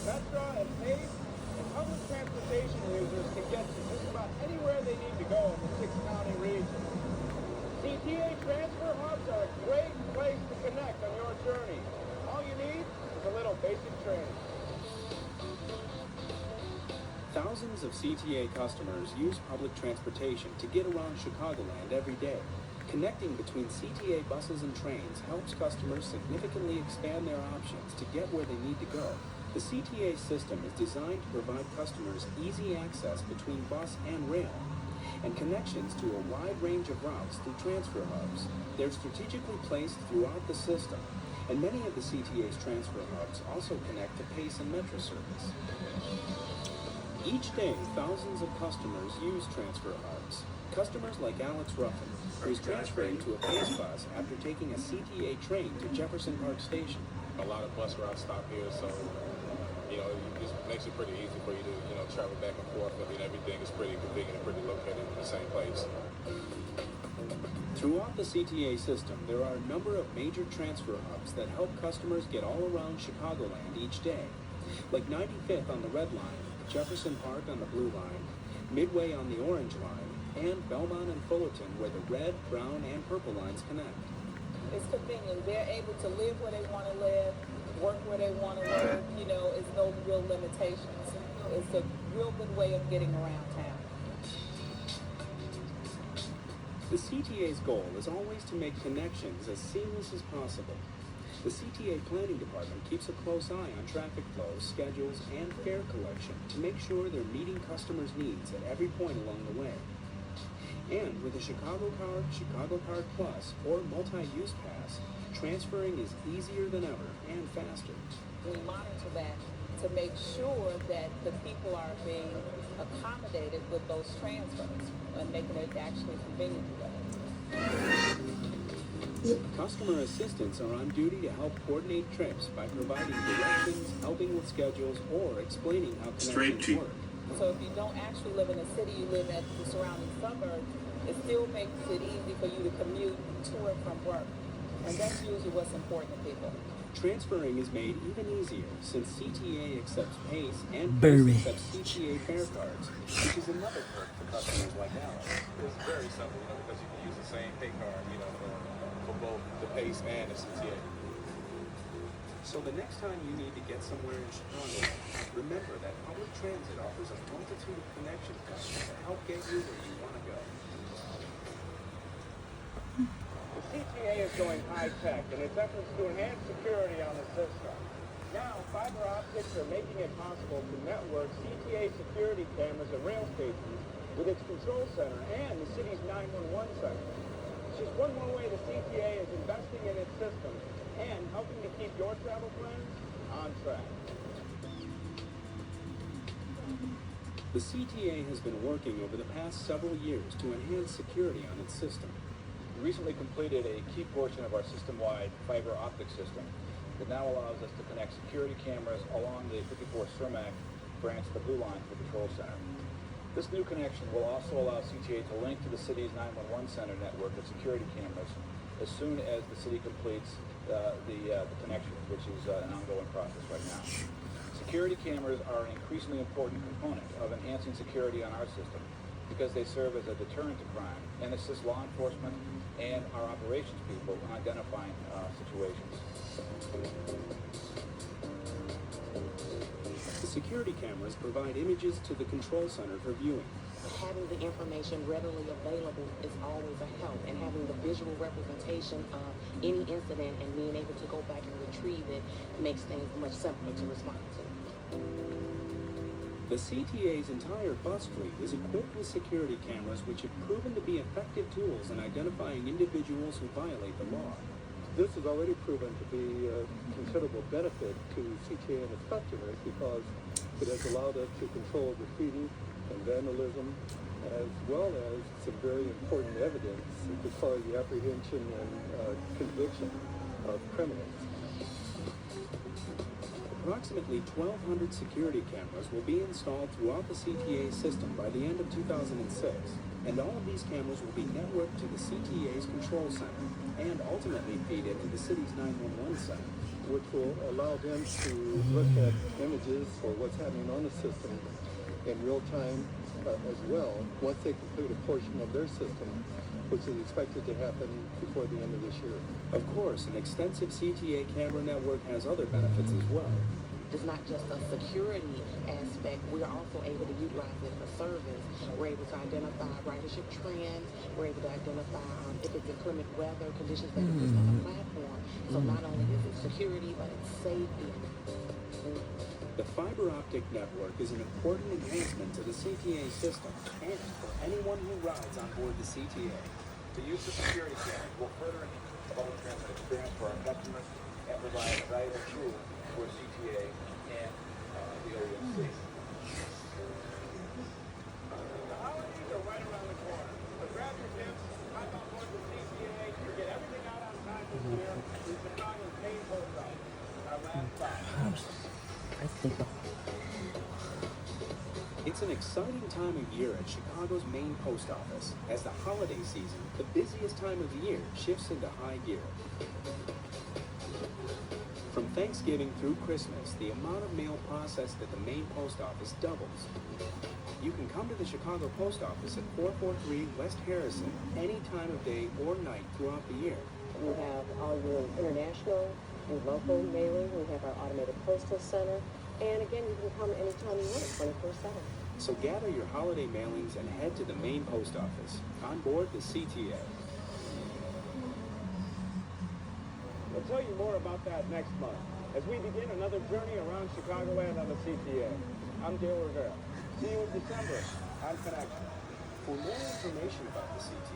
Metro and PACE, and public transportation users can get to just about anywhere they need to go in the six-county region. CTA transfer hubs are a great place to connect on your journey. All you need is a little basic training. Thousands of CTA customers use public transportation to get around Chicagoland every day. Connecting between CTA buses and trains helps customers significantly expand their options to get where they need to go. The CTA system is designed to provide customers easy access between bus and rail, and connections to a wide range of routes through transfer hubs. They're strategically placed throughout the system, and many of the CTA's transfer hubs also connect to PACE and Metro service. Each day, thousands of customers use transfer hubs. Customers like Alex Ruffin, who is transferring to a PACE bus after taking a CTA train to Jefferson Park Station. A lot of bus routes stop here, so it just makes it pretty easy for you to travel back and forth. I mean, everything is pretty convenient and pretty located in the same place. Throughout the CTA system, there are a number of major transfer hubs that help customers get all around Chicagoland each day, like 95th on the Red Line, Jefferson Park on the Blue Line, Midway on the Orange Line, and Belmont and Fullerton, where the red, brown, and purple lines connect. It's convenient. They're able to live where they want to live, work where they want to work. It's no real limitations. It's a real good way of getting around town. The CTA's goal is always to make connections as seamless as possible. The CTA Planning Department keeps a close eye on traffic flows, schedules, and fare collection to make sure they're meeting customers' needs at every point along the way. And with a Chicago Card Plus, or multi-use pass, transferring is easier than ever and faster. We monitor that to make sure that the people are being accommodated with those transfers and making it actually convenient for them. Customer assistants are on duty to help coordinate trips by providing directions, helping with schedules, or explaining how connections work. So if you don't actually live in a city, you live at the surrounding suburbs, it still makes it easy for you to commute to and from work. And that's usually what's important to people. Transferring is made even easier since CTA accepts PACE and PACE accepts CTA fare cards, which is another perk for customers like Alex. It's very simple, because you can use the same pay card, for both the PACE and the CTA. So the next time you need to get somewhere in Chicago, remember that public transit offers a multitude of connection points to help get you where you want to go. The CTA is going high-tech in its efforts to enhance security on the system. Now, fiber optics are making it possible to network CTA security cameras at rail stations with its control center and the city's 911 center. It's just one more way the CTA is investing in its system and helping to keep your travel plans on track. The CTA has been working over the past several years to enhance security on its system. We recently completed a key portion of our system-wide fiber optic system that now allows us to connect security cameras along the 54 Cermak branch of the Blue Line for the Control Center. This new connection will also allow CTA to link to the city's 911 center network of security cameras as soon as the city completes the connection, which is an ongoing process right now. Security cameras are an increasingly important component of enhancing security on our system because they serve as a deterrent to crime and assist law enforcement and our operations people in identifying situations. The security cameras provide images to the control center for viewing. Having the information readily available is always a help, and having the visual representation of any incident and being able to go back and retrieve it makes things much simpler to respond to. The CTA's entire bus fleet is equipped with security cameras which have proven to be effective tools in identifying individuals who violate the law. This has already proven to be a considerable benefit to CTA and its customers because it has allowed us to control graffiti and vandalism, as well as some very important evidence as far as the apprehension and conviction of criminals. Approximately 1,200 security cameras will be installed throughout the CTA system by the end of 2006, and all of these cameras will be networked to the CTA's control center and ultimately feed into the city's 911 center. which will allow them to look at images or what's happening on the system in real time as well, once they complete a portion of their system, which is expected to happen before the end of this year. Of course, an extensive CTA camera network has other benefits as well. It's not just a security aspect. We are also able to utilize it for service. We're able to identify ridership trends. We're able to identify if it's inclement weather conditions that exist on the platform. So not only is it security, but it's safety. The fiber optic network is an important enhancement to the CTA system and for anyone who rides on board the CTA. The use of security cameras will further enhance the public transit experience for our customers and provide a valuable tool for CTA and the OEMC. The holidays are right around the corner. So grab your gifts, hop on board the CTA, or get everything out on time this year in Chicago's main post office. Our last stop. It's an exciting time of year at Chicago's main post office, as the holiday season, the busiest time of the year, shifts into high gear. From Thanksgiving through Christmas, the amount of mail processed at the main post office doubles. You can come to the Chicago Post Office at 443 West Harrison any time of day or night throughout the year. We have all your international and local mailing. We have our automated postal center. And again, you can come anytime you want, 24/7. So gather your holiday mailings and head to the main post office. On board the CTA. We'll tell you more about that next month as we begin another journey around Chicagoland on the CTA. I'm Dale Rivera. See you in December on Connection. For more information about the CTA,